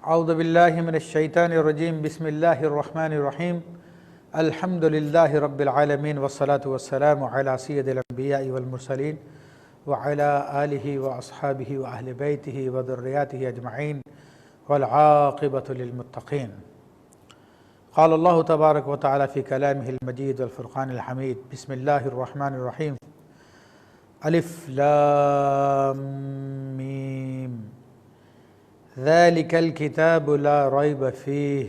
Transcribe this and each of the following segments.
اعوذ باللہ من الشیطان الرجیم بسم اللہ الرحمن الرحیم الحمد للہ رب العالمین والصلاة والسلام علی سید الانبیاء والمرسلین وعلی آلہ واصحابہ واہل بیتہ وذریاتہ اجمعین والعاقبۃ للمتقین۔ قال اللہ تبارک و تعالی فی کلامہ المجید والفرقان الحمید بسم اللہ الرحمن الرحیم الف لام میم ذلك الكتاب لا ريب فيه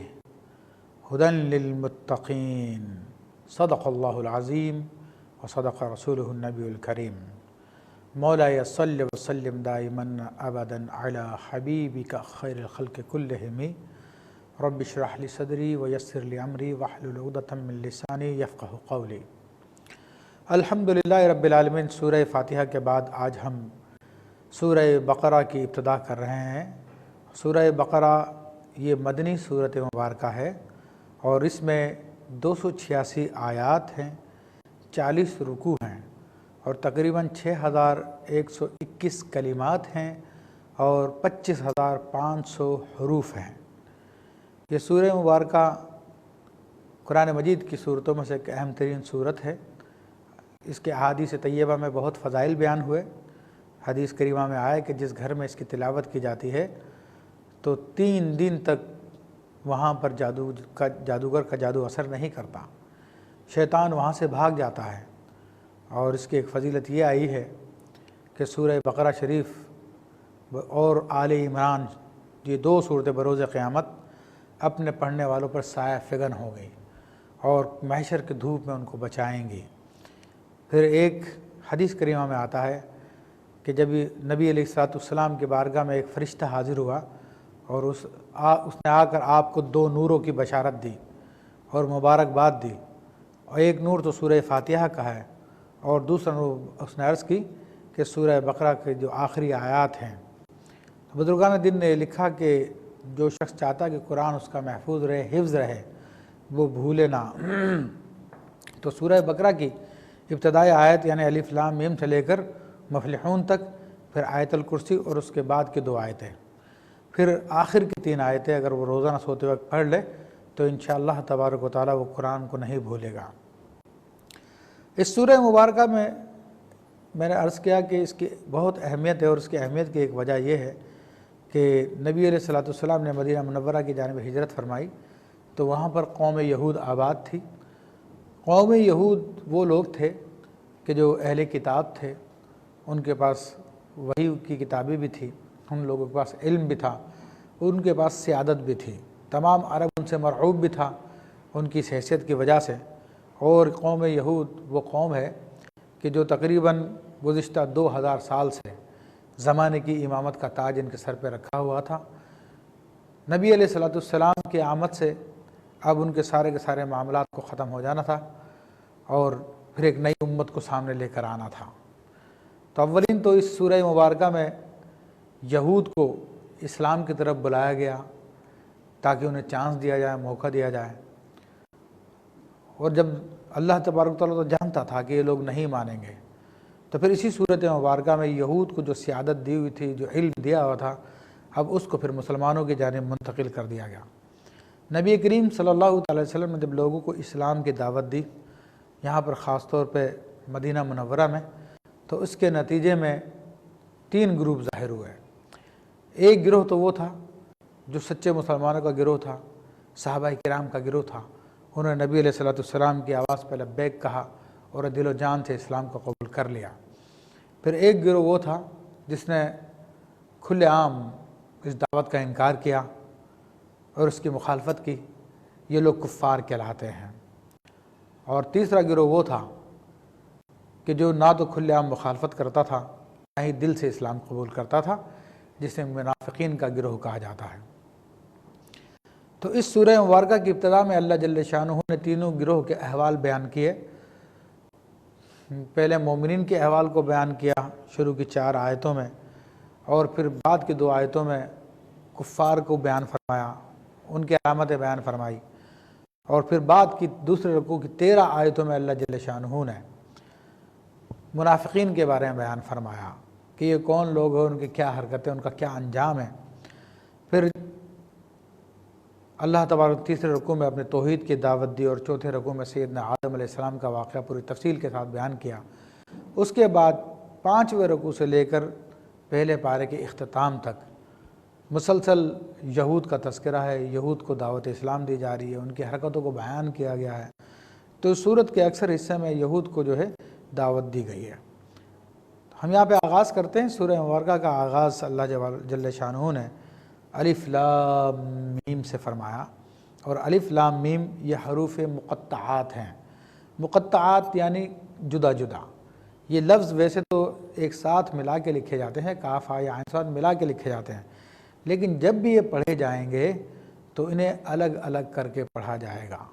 هدى للمتقين صدق اللہ العظیم وصدق رسولہ النبی الکریم۔ مولاي صل وسلم دائما ابدا على حبیبک خیر الخلق كلهم رب اشرح لي صدری ویسر لي امری واحلل عقدۃ من لسانی یفقہوا قولی۔ الحمدللہ رب العالمین۔ سورہ فاتحہ کے بعد آج ہم سورہ بقرہ کی ابتدا کر رہے ہیں۔ سورہ بقرہ یہ مدنی سورت مبارکہ ہے اور اس میں 286 آیات ہیں، 40 رکوع ہیں اور تقریباً 6121 کلمات ہیں اور 25500 حروف ہیں۔ یہ سورہ مبارکہ قرآن مجید کی صورتوں میں سے ایک اہم ترین صورت ہے۔ اس کے احادیث طیبہ میں بہت فضائل بیان ہوئے۔ حدیث کریمہ میں آیا کہ جس گھر میں اس کی تلاوت کی جاتی ہے تو 3 دن تک وہاں پر جادوگر کا جادو اثر نہیں کرتا، شیطان وہاں سے بھاگ جاتا ہے۔ اور اس کی ایک فضیلت یہ آئی ہے کہ سورہ بقرہ شریف اور آل عمران یہ 2 صورتیں بروز قیامت اپنے پڑھنے والوں پر سایہ فگن ہو گئی اور محشر کے دھوپ میں ان کو بچائیں گی۔ پھر ایک حدیث کریمہ میں آتا ہے کہ جب نبی علیہ السلام کی بارگاہ میں ایک فرشتہ حاضر ہوا اور اس نے آ کر آپ کو 2 نوروں کی بشارت دی اور مبارکباد دی، اور ایک نور تو سورہ فاتحہ کا ہے اور دوسرا نور اس نے عرض کی کہ سورہ بقرہ کے جو آخری آیات ہیں۔ بزرگان دین نے لکھا کہ جو شخص چاہتا ہے کہ قرآن اس کا محفوظ رہے، حفظ رہے، وہ بھولے نہ، تو سورہ بقرہ کی ابتدائی آیت یعنی الف لام میم سے لے کر مفلحون تک، پھر آیت الکرسی اور اس کے بعد کی 2 آیتیں، پھر آخر کی 3 آیتیں اگر وہ روزانہ سوتے وقت پڑھ لے تو انشاءاللہ تبارک و تعالیٰ وہ قرآن کو نہیں بھولے گا۔ اس سورہ مبارکہ میں نے عرض کیا کہ اس کی بہت اہمیت ہے، اور اس کی اہمیت کی ایک وجہ یہ ہے کہ نبی علیہ السلام نے مدینہ منورہ کی جانب ہجرت فرمائی تو وہاں پر قوم یہود آباد تھی۔ قوم یہود وہ لوگ تھے کہ جو اہل کتاب تھے، ان کے پاس وحی کی کتابیں بھی تھیں، ان لوگوں کے پاس علم بھی تھا، ان کے پاس سیادت بھی تھی، تمام عرب ان سے مرعوب بھی تھا ان کی حیثیت کی وجہ سے۔ اور قوم یہود وہ قوم ہے کہ جو تقریباً گزشتہ 2000 سال سے زمانے کی امامت کا تاج ان کے سر پہ رکھا ہوا تھا۔ نبی علیہ السلام کی آمد سے اب ان کے سارے معاملات کو ختم ہو جانا تھا اور پھر ایک نئی امت کو سامنے لے کر آنا تھا۔ تو اولین تو اس سورہ مبارکہ میں یہود کو اسلام کی طرف بلایا گیا تاکہ انہیں چانس دیا جائے، موقع دیا جائے، اور جب اللہ تبارک و تعالیٰ تو جانتا تھا کہ یہ لوگ نہیں مانیں گے تو پھر اسی صورت مبارکہ میں یہود کو جو سیادت دی ہوئی تھی، جو علم دیا ہوا تھا، اب اس کو پھر مسلمانوں کی جانب منتقل کر دیا گیا۔ نبی کریم صلی اللہ علیہ وسلم نے جب لوگوں کو اسلام کی دعوت دی یہاں پر خاص طور پہ مدینہ منورہ میں، تو اس کے نتیجے میں 3 گروپ ظاہر ہوئے۔ ایک گروہ تو وہ تھا جو سچے مسلمانوں کا گروہ تھا، صحابہ کرام کا گروہ تھا، انہوں نے نبی علیہ السلام کی آواز پہ لبیک کہا اور دل و جان سے اسلام کو قبول کر لیا۔ پھر ایک گروہ وہ تھا جس نے کھلے عام اس دعوت کا انکار کیا اور اس کی مخالفت کی، یہ لوگ کفار کہلاتے ہیں۔ اور تیسرا گروہ وہ تھا کہ جو نہ تو کھلے عام مخالفت کرتا تھا نہ ہی دل سے اسلام قبول کرتا تھا، جسے منافقین کا گروہ کہا جاتا ہے۔ تو اس سورہ مبارکہ کی ابتدا میں اللہ جل شانہ نے تینوں گروہ کے احوال بیان کیے۔ پہلے مومنین کے احوال کو بیان کیا شروع کی 4 آیتوں میں، اور پھر بعد کی 2 آیتوں میں کفار کو بیان فرمایا، ان کی علامتیں بیان فرمائی، اور پھر بعد کی دوسرے رکوع کی 13 آیتوں میں اللہ جل شانہ نے منافقین کے بارے میں بیان فرمایا کہ یہ کون لوگ ہیں، ان کی کیا حرکتیں، ان کا کیا انجام ہے۔ پھر اللہ تبارک تیسرے رکوع میں اپنے توحید کی دعوت دی اور چوتھے رکوع میں سیدنا آدم علیہ السلام کا واقعہ پوری تفصیل کے ساتھ بیان کیا۔ اس کے بعد 5ویں رکوع سے لے کر پہلے پارے کے اختتام تک مسلسل یہود کا تذکرہ ہے، یہود کو دعوت اسلام دی جا رہی ہے، ان کی حرکتوں کو بیان کیا گیا ہے۔ تو اس سورت کے اکثر حصے میں یہود کو جو ہے دعوت دی گئی ہے۔ ہم یہاں پہ آغاز کرتے ہیں۔ سورہ مبارکہ کا آغاز اللہ جل شانہ نے الف لام میم سے فرمایا، اور الف لام میم یہ حروف مقطعات ہیں۔ مقطعات یعنی جدا جدا۔ یہ لفظ ویسے تو ایک ساتھ ملا کے لکھے جاتے ہیں، کاف ہا یا عین صاد ملا کے لکھے جاتے ہیں، لیکن جب بھی یہ پڑھے جائیں گے تو انہیں الگ الگ کر کے پڑھا جائے گا۔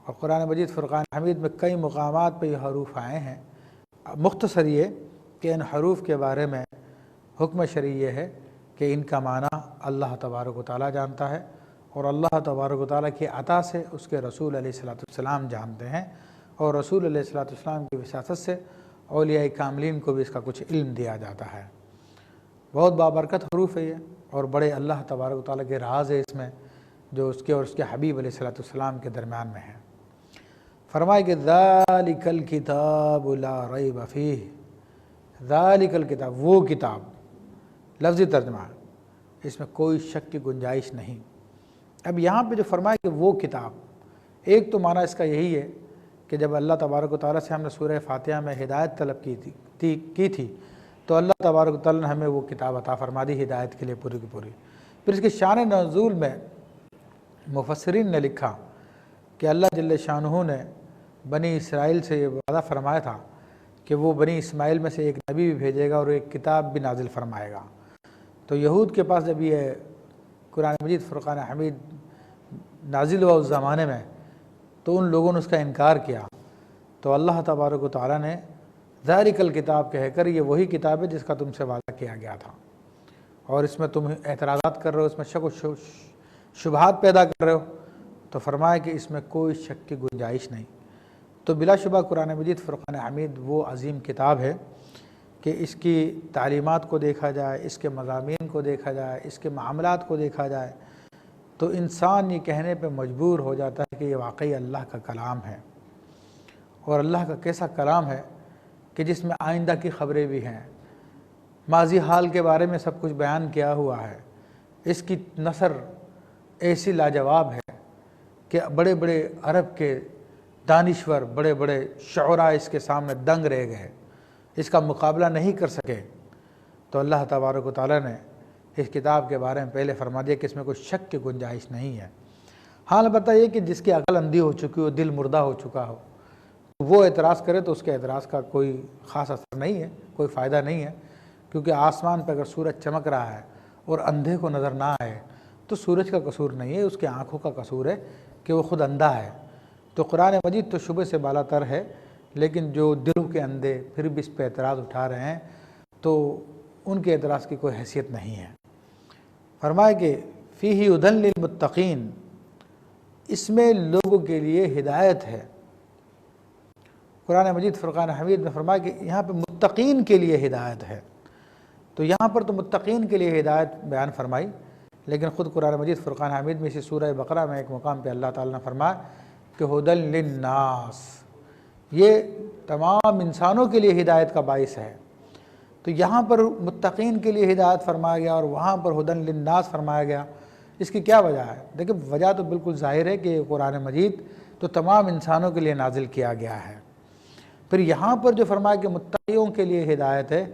اور قرآن مجید فرقان حمید میں کئی مقامات پہ یہ حروف آئے ہیں۔ مختصر یہ کہ ان حروف کے بارے میں حکم شرعی یہ ہے کہ ان کا معنی اللہ تبارک و تعالیٰ جانتا ہے، اور اللہ تبارک و تعالیٰ کی عطا سے اس کے رسول علیہ السلام جانتے ہیں، اور رسول علیہ السلام کی وساطت سے اولیاء کاملین کو بھی اس کا کچھ علم دیا جاتا ہے۔ بہت بابرکت حروف ہے یہ، اور بڑے اللہ تبارک و تعالیٰ کے راز ہے اس میں جو اس کے اور اس کے حبیب علیہ السلام کے درمیان میں ہے۔ فرمائے کہ ذالک الکتاب لا ریب فیہ، ذالک الکتاب وہ کتاب، لفظی ترجمہ، اس میں کوئی شک کی گنجائش نہیں۔ اب یہاں پہ جو فرمایا کہ وہ کتاب، ایک تو معنی اس کا یہی ہے کہ جب اللہ تبارک و تعالیٰ سے ہم نے سورہ فاتحہ میں ہدایت طلب کی تھی تو اللہ تبارک و تعالیٰ نے ہمیں وہ کتاب عطا فرما دی ہدایت کے لیے پوری کی پوری۔ پھر اس کی شان نزول میں مفسرین نے لکھا کہ اللہ جل شانہ نے بنی اسرائیل سے یہ وعدہ فرمایا تھا کہ وہ بنی اسماعیل میں سے ایک نبی بھی بھیجے گا اور ایک کتاب بھی نازل فرمائے گا۔ تو یہود کے پاس جب یہ قرآن مجید فرقان حمید نازل ہوا اس زمانے میں تو ان لوگوں نے اس کا انکار کیا، تو اللہ تبارک و تعالیٰ نے ذالک الکتاب کہہ کر یہ وہی کتاب ہے جس کا تم سے وعدہ کیا گیا تھا، اور اس میں تم اعتراضات کر رہے ہو، اس میں شک و شبہات پیدا کر رہے ہو، تو فرمایا کہ اس میں کوئی شک کی گنجائش نہیں۔ تو بلا شبہ قرآن مجید فرقان حمید وہ عظیم کتاب ہے کہ اس کی تعلیمات کو دیکھا جائے، اس کے مضامین کو دیکھا جائے، اس کے معاملات کو دیکھا جائے تو انسان یہ کہنے پہ مجبور ہو جاتا ہے کہ یہ واقعی اللہ کا کلام ہے، اور اللہ کا کیسا کلام ہے کہ جس میں آئندہ کی خبریں بھی ہیں، ماضی حال کے بارے میں سب کچھ بیان کیا ہوا ہے۔ اس کی نثر ایسی لاجواب ہے کہ بڑے بڑے عرب کے دانشور، بڑے بڑے شعراء اس کے سامنے دنگ رہ گئے، اس کا مقابلہ نہیں کر سکے۔ تو اللہ تبارک و تعالیٰ نے اس کتاب کے بارے میں پہلے فرما دیا کہ اس میں کوئی شک کی گنجائش نہیں ہے۔ ہاں البتہ یہ کہ جس کی عقل اندھی ہو چکی ہو، دل مردہ ہو چکا ہو، وہ اعتراض کرے تو اس کے اعتراض کا کوئی خاص اثر نہیں ہے، کوئی فائدہ نہیں ہے، کیونکہ آسمان پہ اگر سورج چمک رہا ہے اور اندھے کو نظر نہ آئے تو سورج کا قصور نہیں ہے، اس کے آنکھوں کا قصور ہے کہ وہ خود اندھا ہے۔ تو قرآن مجید تو شبہ سے بالا تر ہے، لیکن جو دلوں کے اندھے پھر بھی اس پہ اعتراض اٹھا رہے ہیں تو ان کے اعتراض کی کوئی حیثیت نہیں ہے۔ فرمائے کہ فیہ ھدی للمتقین، اس میں لوگوں کے لیے ہدایت ہے۔ قرآن مجید فرقان حمید میں فرمایا کہ یہاں پہ متقین کے لیے ہدایت ہے، تو یہاں پر تو متقین کے لیے ہدایت بیان فرمائی، لیکن خود قرآن مجید فرقان حمید میں اسی سورہ بقرہ میں ایک مقام پہ اللہ تعالیٰ نے فرمایا کہ ھدی للناس، یہ تمام انسانوں کے لیے ہدایت کا باعث ہے۔ تو یہاں پر متقین کے لیے ہدایت فرمایا گیا اور وہاں پر ھدی للناس فرمایا گیا، اس کی کیا وجہ ہے؟ دیکھیں وجہ تو بالکل ظاہر ہے کہ قرآن مجید تو تمام انسانوں کے لیے نازل کیا گیا ہے۔ پھر یہاں پر جو فرمایا کہ متقیوں کے لیے ہدایت ہے،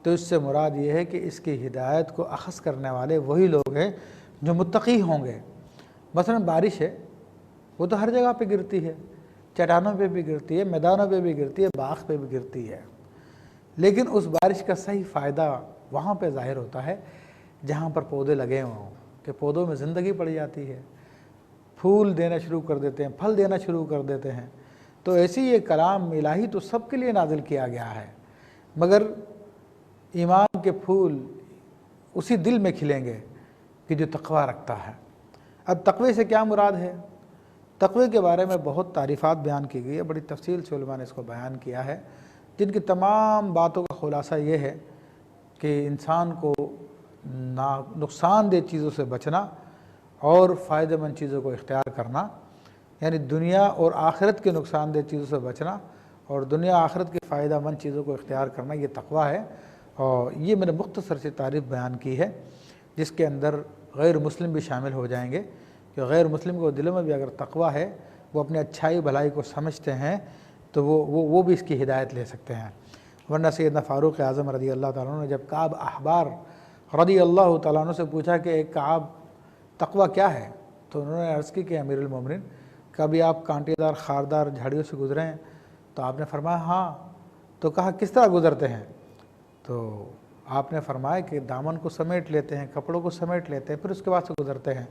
تو اس سے مراد یہ ہے کہ اس کی ہدایت کو اخذ کرنے والے وہی لوگ ہیں جو متقی ہوں گے۔ مثلا بارش ہے، وہ تو ہر جگہ پہ گرتی ہے، چٹانوں پہ بھی گرتی ہے، میدانوں پہ بھی گرتی ہے، باغ پہ بھی گرتی ہے، لیکن اس بارش کا صحیح فائدہ وہاں پہ ظاہر ہوتا ہے جہاں پر پودے لگے ہوں، کہ پودوں میں زندگی پڑ جاتی ہے، پھول دینا شروع کر دیتے ہیں، پھل دینا شروع کر دیتے ہیں۔ تو ایسی یہ کلام الہی تو سب کے لیے نازل کیا گیا ہے، مگر ایمان کے پھول اسی دل میں کھلیں گے کہ جو تقوی رکھتا ہے۔ اب تقوی سے کیا مراد ہے؟ تقوی کے بارے میں بہت تعریفات بیان کی گئی ہے، بڑی تفصیل سے علماء نے اس کو بیان کیا ہے، جن کی تمام باتوں کا خلاصہ یہ ہے کہ انسان کو نقصان دہ چیزوں سے بچنا اور فائدہ مند چیزوں کو اختیار کرنا، یعنی دنیا اور آخرت کے نقصان دہ چیزوں سے بچنا اور دنیا آخرت کی فائدہ مند چیزوں کو اختیار کرنا، یہ تقویٰ ہے۔ اور یہ میں نے مختصر سی تعریف بیان کی ہے، جس کے اندر غیر مسلم بھی شامل ہو جائیں گے، کہ غیر مسلم کو دلوں میں بھی اگر تقویٰ ہے، وہ اپنے اچھائی بھلائی کو سمجھتے ہیں، تو وہ بھی اس کی ہدایت لے سکتے ہیں۔ ورنہ سیدنا فاروق اعظم رضی اللہ تعالیٰ عنہ نے جب کعب احبار رضی اللہ تعالیٰ عنہ سے پوچھا کہ ایک کعب تقویٰ کیا ہے، تو انہوں نے عرض کی کہ امیر المومنین، کبھی آپ کانٹے دار خاردار جھاڑیوں سے گزرے ہیں؟ تو آپ نے فرمایا ہاں۔ تو کہا کس طرح گزرتے ہیں؟ تو آپ نے فرمایا کہ دامن کو سمیٹ لیتے ہیں، کپڑوں کو سمیٹ لیتے ہیں، پھر اس کے بعد سے گزرتے ہیں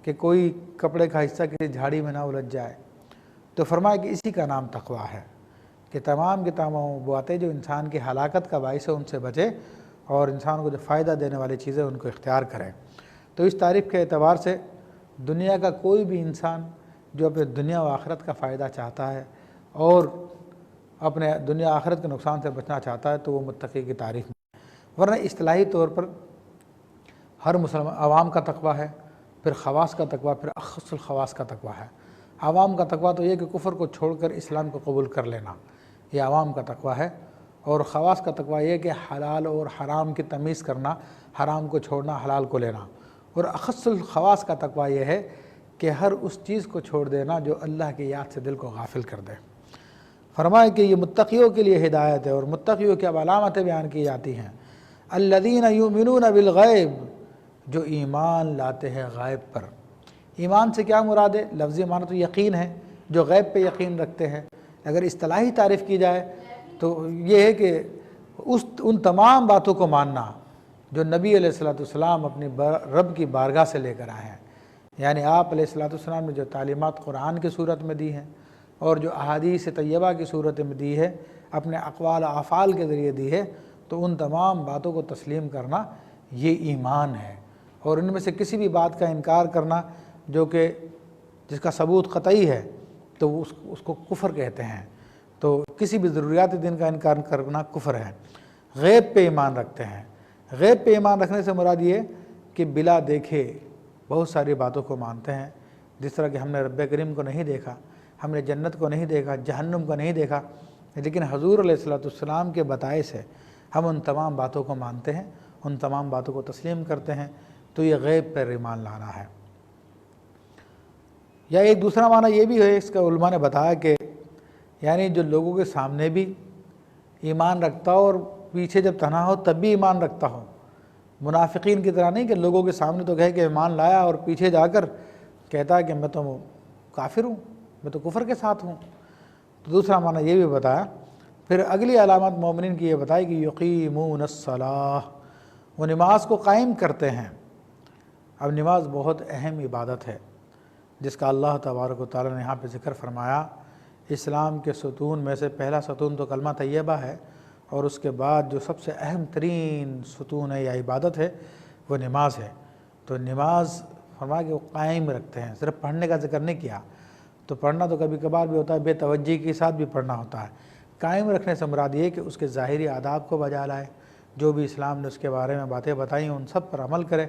کہ کوئی کپڑے کا حصہ کسی جھاڑی میں نہ الجھ جائے۔ تو فرمایا کہ اسی کا نام تقویٰ ہے، کہ تمام کی تمام باتیں جو انسان کی ہلاکت کا باعث ہے ان سے بچے، اور انسان کو جو فائدہ دینے والی چیزیں ان کو اختیار کریں۔ تو اس تعریف کے اعتبار سے دنیا کا کوئی بھی انسان جو اپنے دنیا و آخرت کا فائدہ چاہتا ہے اور اپنے دنیا آخرت کے نقصان سے بچنا چاہتا ہے، تو وہ متقی کی تعریف میں۔ ورنہ اصطلاحی طور پر ہر مسلمان عوام کا تقویٰ ہے، پھر خواص کا تقویٰ، پھر اخص الخواص کا تقویٰ ہے۔ عوام کا تقویٰ تو یہ کہ کفر کو چھوڑ کر اسلام کو قبول کر لینا، یہ عوام کا تقویٰ ہے۔ اور خواص کا تقویٰ یہ کہ حلال اور حرام کی تمیز کرنا، حرام کو چھوڑنا، حلال کو لینا۔ اور اخص الخواص کا تقویٰ یہ ہے کہ ہر اس چیز کو چھوڑ دینا جو اللہ کی یاد سے دل کو غافل کر دے۔ فرمایا کہ یہ متقیوں کے لیے ہدایت ہے، اور متقیوں کی اب علامتیں بیان کی جاتی ہیں۔ الذین یؤمنون بالغیب، جو ایمان لاتے ہیں غیب پر۔ ایمان سے کیا مراد ہے؟ لفظی معنی تو یقین ہے، جو غیب پہ یقین رکھتے ہیں۔ اگر اصطلاحی تعریف کی جائے تو یہ ہے کہ ان تمام باتوں کو ماننا جو نبی علیہ السلام اپنی رب کی بارگاہ سے لے کر آئے ہیں، یعنی آپ علیہ السلام نے جو تعلیمات قرآن کی صورت میں دی ہیں اور جو احادیث طیبہ کی صورت میں دی ہے، اپنے اقوال و افعال کے ذریعے دی ہے، تو ان تمام باتوں کو تسلیم کرنا یہ ایمان ہے۔ اور ان میں سے کسی بھی بات کا انکار کرنا جو کہ جس کا ثبوت قطعی ہے، تو اس کو کفر کہتے ہیں۔ تو کسی بھی ضروریات دین کا انکار کرنا کفر ہے۔ غیب پہ ایمان رکھتے ہیں۔ غیب پہ ایمان رکھنے سے مراد یہ کہ بلا دیکھے بہت ساری باتوں کو مانتے ہیں، جس طرح کہ ہم نے رب کریم کو نہیں دیکھا، ہم نے جنت کو نہیں دیکھا، جہنم کو نہیں دیکھا، لیکن حضور علیہ السلام کے بتائے سے ہم ان تمام باتوں کو مانتے ہیں، ان تمام باتوں کو تسلیم کرتے ہیں۔ تو یہ غیب پر ایمان لانا ہے۔ یا ایک دوسرا معنی یہ بھی ہے، اس کا علماء نے بتایا کہ یعنی جو لوگوں کے سامنے بھی ایمان رکھتا ہو اور پیچھے جب تنہا ہو تب بھی ایمان رکھتا ہو۔ منافقین کی طرح نہیں کہ لوگوں کے سامنے تو کہے کہ ایمان لایا اور پیچھے جا کر کہتا ہے کہ میں تو کافر ہوں، میں تو کفر کے ساتھ ہوں۔ تو دوسرا معنی یہ بھی بتایا۔ پھر اگلی علامت مومنین کی یہ بتائی کہ یقیمون الصلاۃ، وہ نماز کو قائم کرتے ہیں۔ اب نماز بہت اہم عبادت ہے، جس کا اللہ تبارک و تعالیٰ نے یہاں پہ ذکر فرمایا۔ اسلام کے ستون میں سے پہلا ستون تو کلمہ طیبہ ہے، اور اس کے بعد جو سب سے اہم ترین ستون ہے یا عبادت ہے وہ نماز ہے۔ تو نماز فرمایا کہ وہ قائم رکھتے ہیں، صرف پڑھنے کا ذکر نہیں کیا۔ تو پڑھنا تو کبھی کبھار بھی ہوتا ہے، بے توجہی کے ساتھ بھی پڑھنا ہوتا ہے۔ قائم رکھنے سے مراد یہ کہ اس کے ظاہری آداب کو بجا لائے، جو بھی اسلام نے اس کے بارے میں باتیں بتائی ہیں ان سب پر عمل کرے،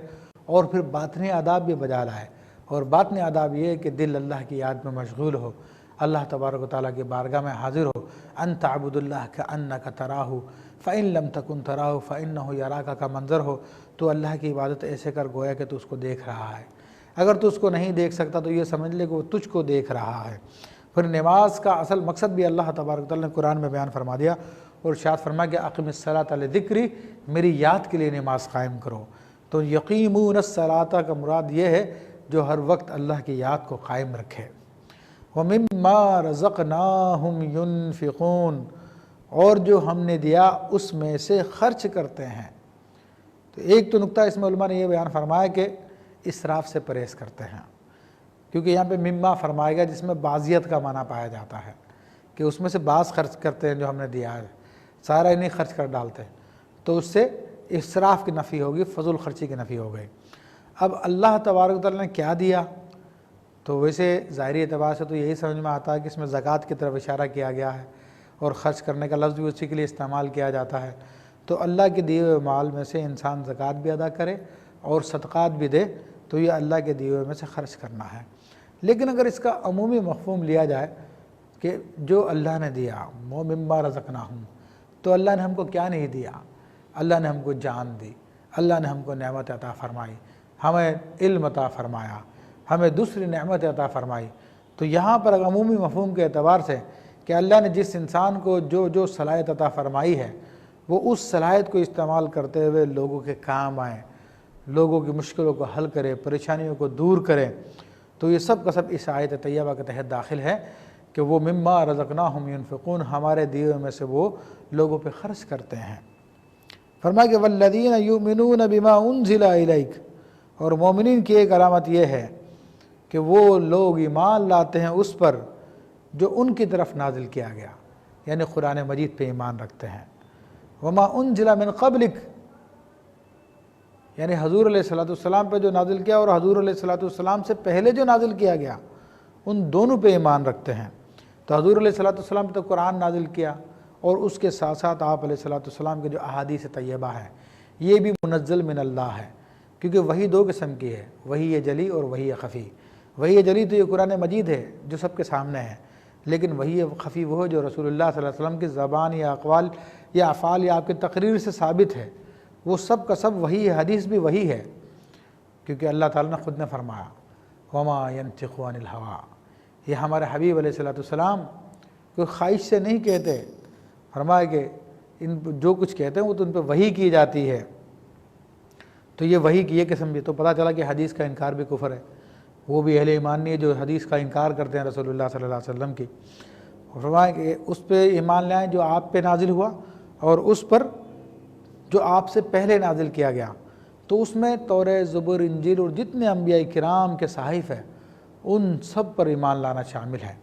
اور پھر باطنی آداب بھی بجا لائے۔ اور باطنی آداب یہ ہے کہ دل اللہ کی یاد میں مشغول ہو، اللہ تبارک و تعالیٰ کی بارگاہ میں حاضر ہو۔ ان تعبد اللہ کأنک تراہ فإن لم تکن تراہ فإنہ یراک کا منظر ہو، تو اللہ کی عبادت ایسے کر گویا کہ تو اس کو دیکھ رہا ہے۔ اگر تو اس کو نہیں دیکھ سکتا تو یہ سمجھ لے کہ وہ تجھ کو دیکھ رہا ہے۔ پھر نماز کا اصل مقصد بھی اللہ تبارک و تعالیٰ نے قرآن میں بیان فرما دیا، اور ارشاد فرمایا کہ اقم الصلاۃ لذکری، میری یاد کے لیے نماز قائم کرو۔ تو یقیمون الصلاۃ کا مراد یہ ہے جو ہر وقت اللہ کی یاد کو قائم رکھے۔ وَمِمَّا رَزَقْنَاهُمْ يُنْفِقُونَ، اور جو ہم نے دیا اس میں سے خرچ کرتے ہیں۔ تو ایک تو نقطہ اس میں علماء نے یہ بیان فرمایا کہ اسراف سے پرہیز کرتے ہیں، کیونکہ یہاں پہ مما فرمائے گا جس میں بعضیت کا معنی پایا جاتا ہے، کہ اس میں سے بعض خرچ کرتے ہیں جو ہم نے دیا ہے، سارا ہی نہیں خرچ کر ڈالتے، تو اس سے اسراف کی نفی ہوگی، فضول خرچی کی نفی ہو گئی۔ اب اللہ تبارک و تعالیٰ نے کیا دیا، تو ویسے ظاہری اعتبار سے تو یہی سمجھ میں آتا ہے کہ اس میں زکوٰۃ کی طرف اشارہ کیا گیا ہے، اور خرچ کرنے کا لفظ بھی اسی کے لیے استعمال کیا جاتا ہے۔ تو اللہ کے دیے ہوئے مال میں سے انسان زکوٰۃ بھی ادا کرے اور صدقات بھی دے، تو یہ اللہ کے دیے ہوئے میں سے خرچ کرنا ہے۔ لیکن اگر اس کا عمومی مفہوم لیا جائے کہ جو اللہ نے دیا، مما رزقناہم، تو اللہ نے ہم کو کیا نہیں دیا؟ اللہ نے ہم کو جان دی، اللہ نے ہم کو نعمت عطا فرمائی، ہمیں علم عطا فرمایا، ہمیں دوسری نعمت عطا فرمائی۔ تو یہاں پر عمومی مفہوم کے اعتبار سے کہ اللہ نے جس انسان کو جو صلاحیت عطا فرمائی ہے وہ اس صلاحیت کو استعمال کرتے ہوئے لوگوں کے کام آئے، لوگوں کی مشکلوں کو حل کرے، پریشانیوں کو دور کرے، تو یہ سب کا سب اس آیت طیبہ کے تحت داخل ہے کہ وہ مما رزقناہم ینفقون، ہمارے دیے ہوئے میں سے وہ لوگوں پہ خرچ کرتے ہیں۔ فرمایا کہ والذین یؤمنون بما انزل الیک، اور مومنین کی ایک علامت یہ ہے کہ وہ لوگ ایمان لاتے ہیں اس پر جو ان کی طرف نازل کیا گیا، یعنی قرآن مجید پہ ایمان رکھتے ہیں۔ وما انزل من قبلک، یعنی حضور علیہ السلام پہ جو نازل کیا اور حضور علیہ السلام سے پہلے جو نازل کیا گیا ان دونوں پہ ایمان رکھتے ہیں۔ تو حضور علیہ السلام پہ تو قرآن نازل کیا، اور اس کے ساتھ ساتھ آپ علیہ السلام کے جو احادیث طیبہ ہے یہ بھی منزل من اللہ ہے، کیونکہ وحی دو قسم کی ہے، وحی جلی اور وحی خفی۔ وحی جلی تو یہ قرآن مجید ہے جو سب کے سامنے ہے، لیکن وحی خفی وہ ہے جو رسول اللہ صلی اللہ علیہ وسلم کی زبان یا اقوال یا افعال یا آپ کی تقریر سے ثابت ہے، وہ سب کا سب وحی ہے، حدیث بھی وحی ہے، کیونکہ اللہ تعالیٰ نے خود نے فرمایا وما ينطق عن الهوى، یہ ہمارے حبیب علیہ السلام کوئی خواہش سے نہیں کہتے، فرمایا کہ ان جو کچھ کہتے ہیں وہ تو ان پہ وحی کی جاتی ہے۔ تو یہ وحی کی یہ قسم بھی، تو پتہ چلا کہ حدیث کا انکار بھی کفر ہے، وہ بھی اہل ایمان نہیں ہے جو حدیث کا انکار کرتے ہیں رسول اللہ صلی اللہ علیہ وسلم کی۔ فرمایا کہ اس پہ ایمان لائیں جو آپ پہ نازل ہوا، اور اس پر جو آپ سے پہلے نازل کیا گیا، تو اس میں تورات، زبور، انجیل اور جتنے انبیاء کرام کے صحائف ہیں ان سب پر ایمان لانا شامل ہے۔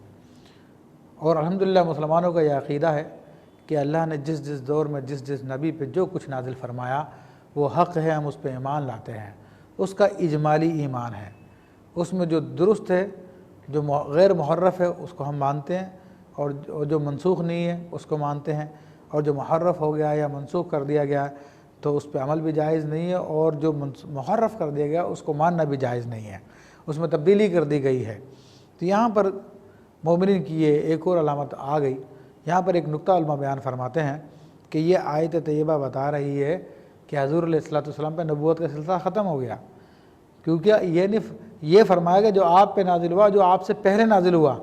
اور الحمدللہ مسلمانوں کا یہ عقیدہ ہے کہ اللہ نے جس جس دور میں جس جس نبی پہ جو کچھ نازل فرمایا وہ حق ہے، ہم اس پہ ایمان لاتے ہیں، اس کا اجمالی ایمان ہے، اس میں جو درست ہے، جو غیر محرف ہے اس کو ہم مانتے ہیں، اور جو منسوخ نہیں ہے اس کو مانتے ہیں، اور جو محرف ہو گیا یا منسوخ کر دیا گیا تو اس پہ عمل بھی جائز نہیں ہے، اور جو محرف کر دیا گیا اس کو ماننا بھی جائز نہیں ہے، اس میں تبدیلی کر دی گئی ہے۔ تو یہاں پر مومنین کی یہ ایک اور علامت آ گئی۔ یہاں پر ایک نقطہ علماء بیان فرماتے ہیں کہ یہ آیت طیبہ بتا رہی ہے کہ حضور علیہ السلام پہ نبوت کا سلسلہ ختم ہو گیا، کیونکہ یہ فرمایا گیا جو آپ پہ نازل ہوا، جو آپ سے پہلے نازل ہوا،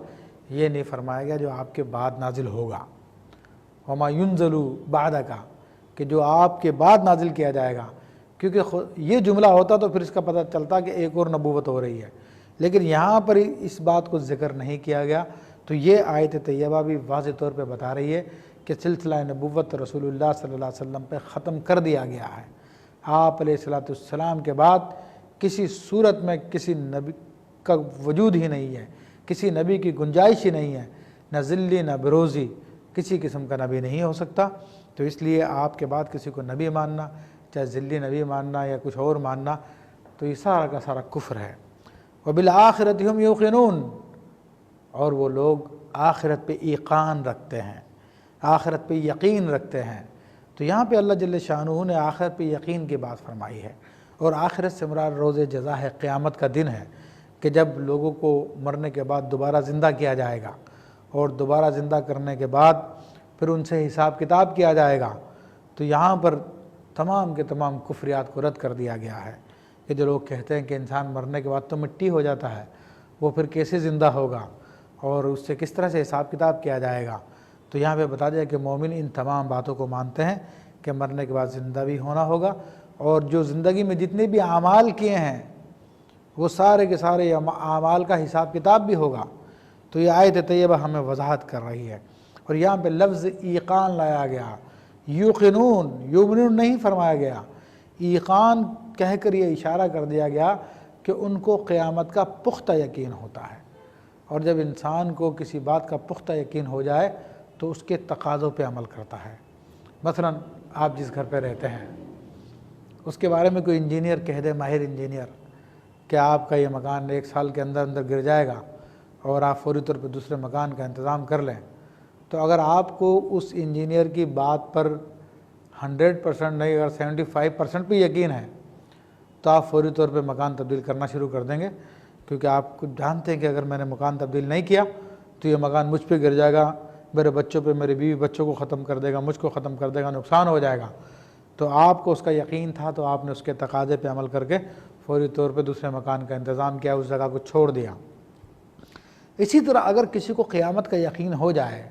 یہ نہیں فرمایا گیا جو آپ کے بعد نازل ہوگا، وما ينزل بعدک، کہ جو آپ کے بعد نازل کیا جائے گا، کیونکہ یہ جملہ ہوتا تو پھر اس کا پتہ چلتا کہ ایک اور نبوت ہو رہی ہے، لیکن یہاں پر اس بات کو ذکر نہیں کیا گیا۔ تو یہ آیت طیبہ بھی واضح طور پہ بتا رہی ہے کہ سلسلہ نبوت رسول اللہ صلی اللہ علیہ وسلم پہ ختم کر دیا گیا ہے۔ آپ علیہ السلام کے بعد کسی صورت میں کسی نبی کا وجود ہی نہیں ہے، کسی نبی کی گنجائش ہی نہیں ہے، نہ ذلی نہ بروزی، کسی قسم کا نبی نہیں ہو سکتا۔ تو اس لیے آپ کے بعد کسی کو نبی ماننا، چاہے ذلی نبی ماننا یا کچھ اور ماننا، تو یہ سارا کا سارا کفر ہے۔ وبالآخرۃ ھم یوقنون، اور وہ لوگ آخرت پہ ایقان رکھتے ہیں، آخرت پہ یقین رکھتے ہیں۔ تو یہاں پہ اللہ جل شانہ نے آخرت پہ یقین کی بات فرمائی ہے، اور آخرت سے مراد روز جزا ہے، قیامت کا دن ہے کہ جب لوگوں کو مرنے کے بعد دوبارہ زندہ کیا جائے گا، اور دوبارہ زندہ کرنے کے بعد پھر ان سے حساب کتاب کیا جائے گا۔ تو یہاں پر تمام کے تمام کفریات کو رد کر دیا گیا ہے کہ جو لوگ کہتے ہیں کہ انسان مرنے کے بعد تو مٹی ہو جاتا ہے، وہ پھر کیسے زندہ ہوگا اور اس سے کس طرح سے حساب کتاب کیا جائے گا۔ تو یہاں پہ بتا دیا کہ مومن ان تمام باتوں کو مانتے ہیں کہ مرنے کے بعد زندہ بھی ہونا ہوگا، اور جو زندگی میں جتنے بھی اعمال کیے ہیں وہ سارے کے سارے اعمال کا حساب کتاب بھی ہوگا۔ تو یہ آیت طیبہ ہمیں وضاحت کر رہی ہے، اور یہاں پہ لفظ ایقان لایا گیا، یوقنون، یؤمنون نہیں فرمایا گیا، ایقان کہہ کر یہ اشارہ کر دیا گیا کہ ان کو قیامت کا پختہ یقین ہوتا ہے، اور جب انسان کو کسی بات کا پختہ یقین ہو جائے تو اس کے تقاضوں پہ عمل کرتا ہے۔ مثلا آپ جس گھر پہ رہتے ہیں اس کے بارے میں کوئی انجینئر کہہ دے، ماہر انجینئر، کہ آپ کا یہ مکان 1 سال کے اندر اندر گر جائے گا اور آپ فوری طور پہ دوسرے مکان کا انتظام کر لیں، تو اگر آپ کو اس انجینئر کی بات پر 100% نہیں، اگر 75% بھی یقین ہے، تو تو آپ فوری طور پہ مکان تبدیل کرنا شروع کر دیں گے، کیونکہ آپ کو جانتے ہیں کہ اگر میں نے مکان تبدیل نہیں کیا تو یہ مکان مجھ پہ گر جائے گا، میرے بچوں پہ، میرے بیوی بچوں کو ختم کر دے گا، مجھ کو ختم کر دے گا، نقصان ہو جائے گا۔ تو آپ کو اس کا یقین تھا، تو آپ نے اس کے تقاضے پہ عمل کر کے فوری طور پہ دوسرے مکان کا انتظام کیا، اس جگہ کو چھوڑ دیا۔ اسی طرح اگر کسی کو قیامت کا یقین ہو جائے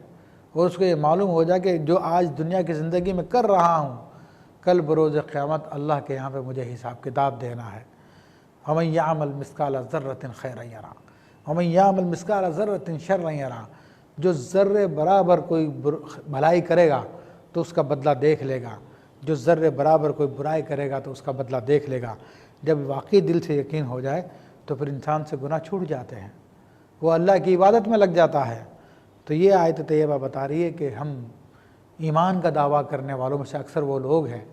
اور اس کو یہ معلوم ہو جائے کہ جو آج دنیا کی زندگی میں کر رہا ہوں، کل بروز قیامت اللہ کے یہاں پہ مجھے حساب کتاب دینا ہے۔ وَمَن يَعْمَلْ مِثْقَالَ ذَرَّةٍ خَيْرًا يَرَهُ وَمَن يَعْمَلْ مِثْقَالَ ذَرَّةٍ شَرًّا يَرَهُ، جو ذرے برابر کوئی بھلائی کرے گا تو اس کا بدلہ دیکھ لے گا، جو ذرے برابر کوئی برائی کرے گا تو اس کا بدلہ دیکھ لے گا۔ جب واقعی دل سے یقین ہو جائے تو پھر انسان سے گناہ چھوٹ جاتے ہیں، وہ اللہ کی عبادت میں لگ جاتا ہے۔ تو یہ آیت طیبہ بتا رہی ہے کہ ہم ایمان کا دعویٰ کرنے والوں میں سے اکثر وہ لوگ ہیں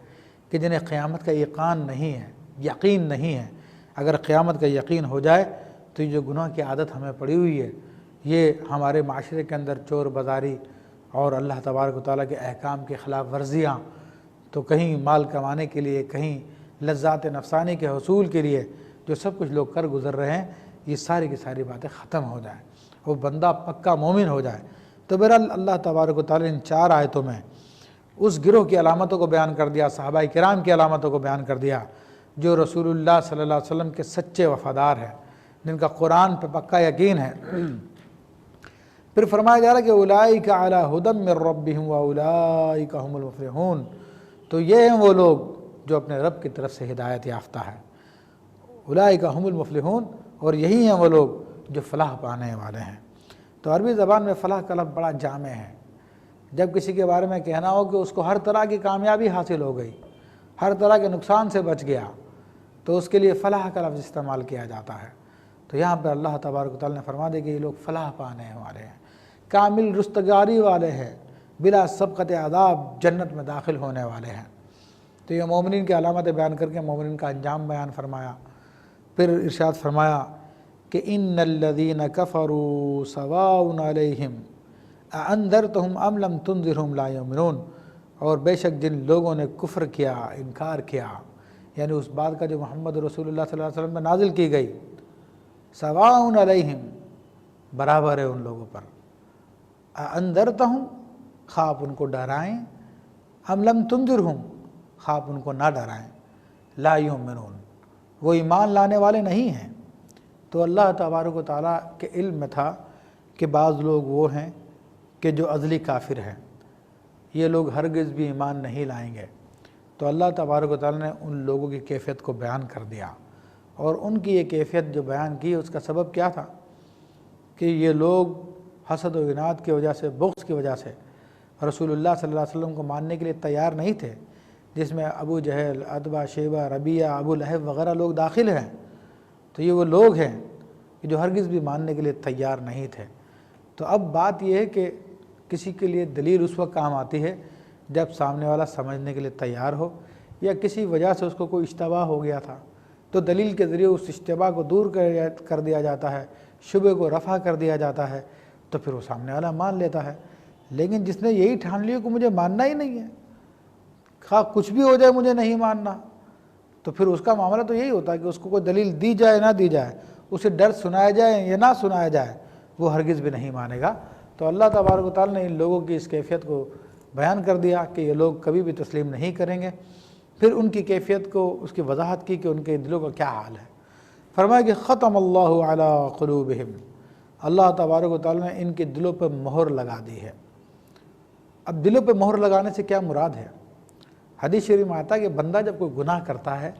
کہ جنہیں قیامت کا یقین نہیں ہے۔ اگر قیامت کا یقین ہو جائے تو یہ جو گناہ کی عادت ہمیں پڑی ہوئی ہے، یہ ہمارے معاشرے کے اندر چور بازاری اور اللہ تبارک و تعالیٰ کے احکام کی خلاف ورزیاں، تو کہیں مال کمانے کے لیے، کہیں لذات نفسانی کے حصول کے لیے جو سب کچھ لوگ کر گزر رہے ہیں، یہ ساری کی ساری باتیں ختم ہو جائیں، وہ بندہ پکا مومن ہو جائے۔ تو بہرحال اللہ تبارک و تعالیٰ نے ان 4 آیتوں میں اس گروہ کی علامتوں کو بیان کر دیا، صحابہ کرام کی علامتوں کو بیان کر دیا جو رسول اللہ صلی اللہ علیہ وسلم کے سچے وفادار ہیں، جن کا قرآن پہ پکا یقین ہے۔ پھر فرمایا جا رہا ہے کہ اولئک علی ھدی من ربہم واولئک ھم المفلحون، تو یہ ہیں وہ لوگ جو اپنے رب کی طرف سے ہدایت یافتہ ہے۔ اولئک ھم المفلحون، اور یہی ہیں وہ لوگ جو فلاح پانے والے ہیں۔ تو عربی زبان میں فلاح کا لفظ بڑا جامع ہے۔ جب کسی کے بارے میں کہنا ہو کہ اس کو ہر طرح کی کامیابی حاصل ہو گئی، ہر طرح کے نقصان سے بچ گیا، تو اس کے لیے فلاح کا لفظ استعمال کیا جاتا ہے۔ تو یہاں پہ اللہ تبارک و تعالیٰ نے فرما دیا کہ یہ لوگ فلاح پانے والے ہیں، کامل رستگاری والے ہیں، بلا سبقت عذاب جنت میں داخل ہونے والے ہیں۔ تو یہ مومنین کی علامتیں بیان کر کے مومنین کا انجام بیان فرمایا۔ پھر ارشاد فرمایا کہ ان الذین کفروا سواء علیہم اانذرتہم ام لم تنذرہم لا یؤمنون، اور بے شک جن لوگوں نے کفر کیا، انکار کیا، یعنی اس بات کا جو محمد رسول اللہ صلی اللہ علیہ وسلم میں نازل کی گئی، سواء علیہم برابر ہے ان لوگوں پر، اانذرتہم خواہ آپ ان کو ڈرائیں، ام لم تنذرہم خواہ آپ ان کو نہ ڈرائیں، لا یؤمنون وہ ایمان لانے والے نہیں ہیں۔ تو اللہ تبارک و تعالیٰ کے علم میں تھا کہ بعض لوگ وہ ہیں کہ جو ازلی کافر ہیں، یہ لوگ ہرگز بھی ایمان نہیں لائیں گے۔ تو اللہ تبارک و تعالیٰ نے ان لوگوں کی کیفیت کو بیان کر دیا، اور ان کی یہ کیفیت جو بیان کی اس کا سبب کیا تھا کہ یہ لوگ حسد و اناد کی وجہ سے، بغض کی وجہ سے رسول اللہ صلی اللہ علیہ وسلم کو ماننے کے لیے تیار نہیں تھے، جس میں ابو جہل، عتبہ، شیبہ، ربیعہ، ابو لہب وغیرہ لوگ داخل ہیں۔ تو یہ وہ لوگ ہیں کہ جو ہرگز بھی ماننے کے لیے تیار نہیں تھے۔ تو اب بات یہ ہے کہ کسی کے لیے دلیل اس وقت کام آتی ہے جب سامنے والا سمجھنے کے لیے تیار ہو، یا کسی وجہ سے اس کو کوئی اشتباہ ہو گیا تھا، تو دلیل کے ذریعے اس اشتباہ کو دور کر دیا جاتا ہے، شبہ کو رفع کر دیا جاتا ہے، تو پھر وہ سامنے والا مان لیتا ہے۔ لیکن جس نے یہی ٹھان لیا کہ مجھے ماننا ہی نہیں ہے، خواہ کچھ بھی ہو جائے مجھے نہیں ماننا، تو پھر اس کا معاملہ تو یہی ہوتا ہے کہ اس کو کوئی دلیل دی جائے نہ دی جائے، اسے ڈر سنایا جائے یا نہ سنایا جائے، وہ ہرگز بھی نہیں مانے گا۔ تو اللہ تبارک و تعالیٰ نے ان لوگوں کی اس کیفیت کو بیان کر دیا کہ یہ لوگ کبھی بھی تسلیم نہیں کریں گے۔ پھر ان کی کیفیت کو، اس کی وضاحت کی کہ ان کے دلوں کا کیا حال ہے۔ فرمایا کہ ختم اللہ علی قلوبہم، اللہ تبارک و تعالیٰ نے ان کے دلوں پہ مہر لگا دی ہے۔ اب دلوں پہ مہر لگانے سے کیا مراد ہے؟ حدیث شریف میں آتا ہے کہ بندہ جب کوئی گناہ کرتا ہے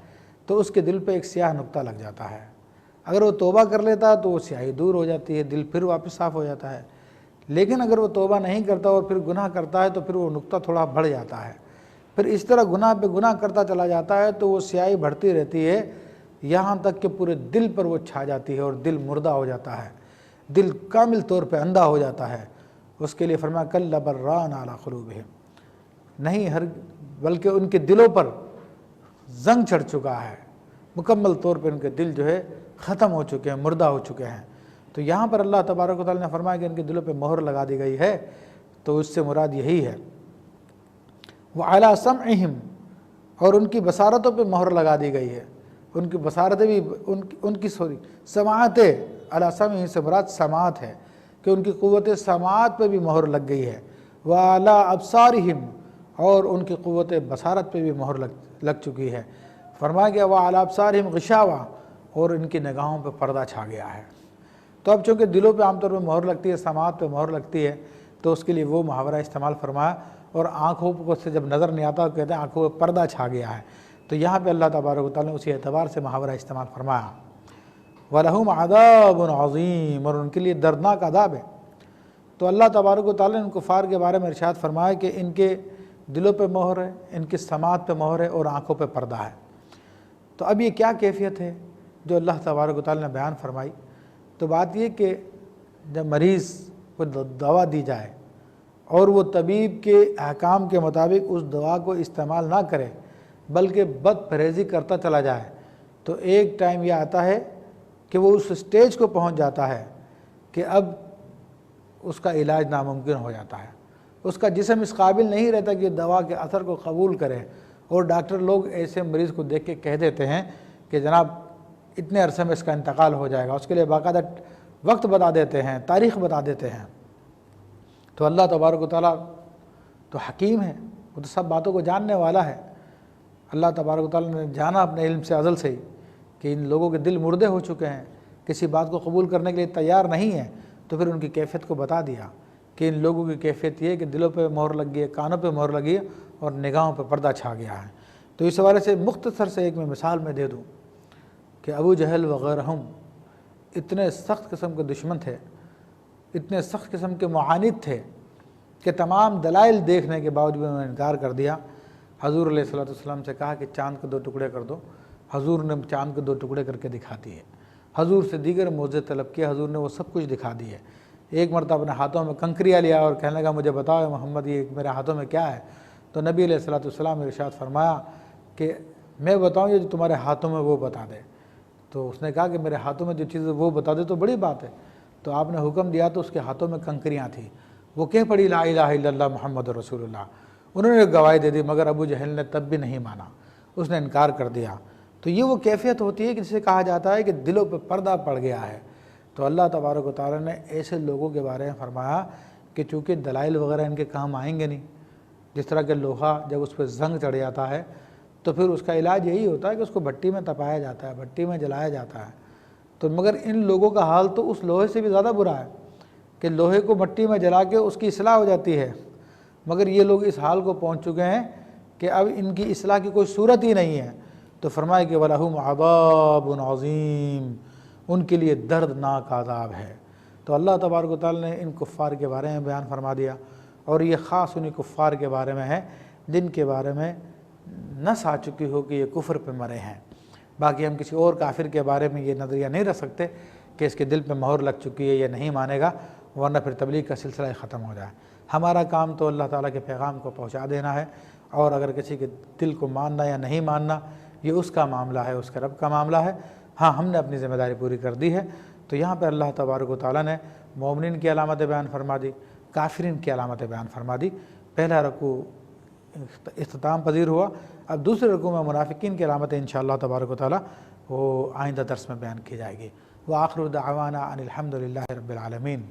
تو اس کے دل پہ ایک سیاہ نقطہ لگ جاتا ہے، اگر وہ توبہ کر لیتا ہے تو وہ سیاہی دور ہو جاتی ہے، دل پھر واپس صاف ہو جاتا ہے۔ لیکن اگر وہ توبہ نہیں کرتا اور پھر گناہ کرتا ہے تو پھر وہ نقطہ تھوڑا بڑھ جاتا ہے، پھر اس طرح گناہ پہ گناہ کرتا چلا جاتا ہے تو وہ سیاہی بڑھتی رہتی ہے، یہاں تک کہ پورے دل پر وہ چھا جاتی ہے اور دل مردہ ہو جاتا ہے، دل کامل طور پہ اندھا ہو جاتا ہے۔ اس کے لیے فرمایا کل بران علی قلوبہم، نہیں بلکہ ان کے دلوں پر زنگ چڑھ چکا ہے، مکمل طور پہ ان کے دل جو ہے ختم ہو چکے ہیں، مردہ ہو چکے ہیں۔ تو یہاں پر اللہ تبارک و تعالیٰ نے فرمایا کہ ان کے دلوں پہ مہر لگا دی گئی ہے، تو اس سے مراد یہی ہے۔ وَعَلَىٰ سَمْعِهِمْ، اور ان کی بصارتوں پہ مہر لگا دی گئی ہے، ان کی بصارتیں بھی ان کی سماعتیں، علی سمعہم سے مراد سماعت ہے کہ ان کی قوت سماعت پہ بھی مہر لگ گئی ہے، وعلی ابصارہم اور ان کی قوت بصارت پہ بھی مہر لگ چکی ہے۔ فرمایا گیا وعلی ابصارہم غشاوہ، اور ان کی نگاہوں پہ پردہ چھا گیا ہے۔ تو اب چونکہ دلوں پہ عام طور پہ مہر لگتی ہے، سماعت پہ مہر لگتی ہے، تو اس کے لیے وہ محاورہ استعمال فرمایا، اور آنکھوں کو سے جب نظر نہیں آتا کہتے ہیں آنکھوں پہ پردہ چھا گیا ہے، تو یہاں پہ اللہ تبارک و تعالیٰ نے اسی اعتبار سے محاورہ استعمال فرمایا۔ وَلَهُمْ عَذَابٌ عَظِيمٌ، اور ان کے لیے دردناک عذاب ہے۔ تو اللہ تبارک و تعالیٰ نے ان کفار کے بارے میں ارشاد فرمایا کہ ان کے دلوں پہ مہر ہے، ان کی سماعت پہ مہر ہے، اور آنکھوں پہ پردہ ہے۔ تو اب یہ کیا کیفیت ہے جو اللہ تبارک و تعالیٰ نے بیان فرمائی؟ تو بات یہ کہ جب مریض کو دوا دی جائے اور وہ طبیب کے احکام کے مطابق اس دوا کو استعمال نہ کرے بلکہ بد پرہیزی کرتا چلا جائے، تو ایک ٹائم یہ آتا ہے کہ وہ اس سٹیج کو پہنچ جاتا ہے کہ اب اس کا علاج ناممکن ہو جاتا ہے، اس کا جسم اس قابل نہیں رہتا کہ دوا کے اثر کو قبول کرے، اور ڈاکٹر لوگ ایسے مریض کو دیکھ کے کہہ دیتے ہیں کہ جناب اتنے عرصے میں اس کا انتقال ہو جائے گا، اس کے لیے باقاعدہ وقت بتا دیتے ہیں، تاریخ بتا دیتے ہیں۔ تو اللہ تبارک و تعالیٰ تو حکیم ہے، وہ تو سب باتوں کو جاننے والا ہے۔ اللہ تبارک و تعالیٰ نے جانا اپنے علم سے ازل سے ہی کہ ان لوگوں کے دل مردے ہو چکے ہیں، کسی بات کو قبول کرنے کے لیے تیار نہیں ہیں، تو پھر ان کی کیفیت کو بتا دیا کہ ان لوگوں کی کیفیت یہ ہے کہ دلوں پہ مہر لگ گئی ہے، کانوں پہ مہر لگی ہے، اور نگاہوں پہ پردہ چھا گیا ہے۔ تو اس حوالے سے مختصر سے ایک میں مثال میں دے دوں کہ ابو جہل وغیرہم اتنے سخت قسم کے دشمن تھے، اتنے سخت قسم کے معاند تھے کہ تمام دلائل دیکھنے کے باوجود انہوں نے انکار کر دیا۔ حضور علیہ الصلوۃ والسلام سے کہا کہ چاند کے 2 ٹکڑے کر دو، حضور نے چاند کے 2 ٹکڑے کر کے دکھا دیے۔ حضور سے دیگر معجزے طلب کیا، حضور نے وہ سب کچھ دکھا دیے۔ ایک مرتبہ اپنے ہاتھوں میں کنکریاں لیا اور کہنے لگا مجھے بتاؤ محمد یہ میرے ہاتھوں میں کیا ہے؟ تو نبی علیہ الصلوۃ والسلام نے ارشاد فرمایا کہ میں بتاؤں یہ جو تمہارے ہاتھوں میں وہ بتا دے۔ تو اس نے کہا کہ میرے ہاتھوں میں جو چیز وہ بتا دے تو بڑی بات ہے۔ تو آپ نے حکم دیا تو اس کے ہاتھوں میں کنکریاں تھیں، وہ کہہ پڑی لا الہ الا اللہ محمد رسول اللہ۔ انہوں نے گواہی دے دی، مگر ابو جہل نے تب بھی نہیں مانا، اس نے انکار کر دیا۔ تو یہ وہ کیفیت ہوتی ہے کہ جسے کہا جاتا ہے کہ دلوں پہ پردہ پڑ گیا ہے۔ تو اللہ تبارک و تعالیٰ نے ایسے لوگوں کے بارے میں فرمایا کہ چونکہ دلائل وغیرہ ان کے کام آئیں گے نہیں، جس طرح کہ لوہا جب اس پہ زنگ چڑھ جاتا ہے تو پھر اس کا علاج یہی ہوتا ہے کہ اس کو بھٹی میں تپایا جاتا ہے، بھٹی میں جلایا جاتا ہے۔ تو مگر ان لوگوں کا حال تو اس لوہے سے بھی زیادہ برا ہے کہ لوہے کو مٹی میں جلا کے اس کی اصلاح ہو جاتی ہے، مگر یہ لوگ اس حال کو پہنچ چکے ہیں کہ اب ان کی اصلاح کی کوئی صورت ہی نہیں ہے۔ تو فرمایا کہ وَلَهُمْ عَذَابٌ عَظِيمٌ، ان کے لیے دردناک عذاب ہے۔ تو اللہ تبارک و تعالیٰ نے ان کفار کے بارے میں بیان فرما دیا، اور یہ خاص انہی کفار کے بارے میں ہے جن کے بارے میں نص آ چکی ہو کہ یہ کفر پہ مرے ہیں۔ باقی ہم کسی اور کافر کے بارے میں یہ نظریہ نہیں رکھ سکتے کہ اس کے دل پہ مہر لگ چکی ہے، یہ نہیں مانے گا، ورنہ پھر تبلیغ کا سلسلہ ختم ہو جائے۔ ہمارا کام تو اللہ تعالیٰ کے پیغام کو پہنچا دینا ہے، اور اگر کسی کے دل کو ماننا یا نہیں ماننا یہ اس کا معاملہ ہے، اس کے رب کا معاملہ ہے۔ ہاں ہم نے اپنی ذمہ داری پوری کر دی ہے۔ تو یہاں پہ اللہ تبارک و تعالیٰ نے مومنین کی علامتیں بیان فرما دی، کافرین کی علامتیں بیان فرما دی۔ پہلا رکوع اختتام پذیر ہوا، اب دوسرے رکوع میں منافقین کی علامتیں انشاءاللہ تبارک و تعالیٰ وہ آئندہ درس میں بیان کی جائے گی۔ وآخر دعوانا ان الحمد للہ رب العالمین۔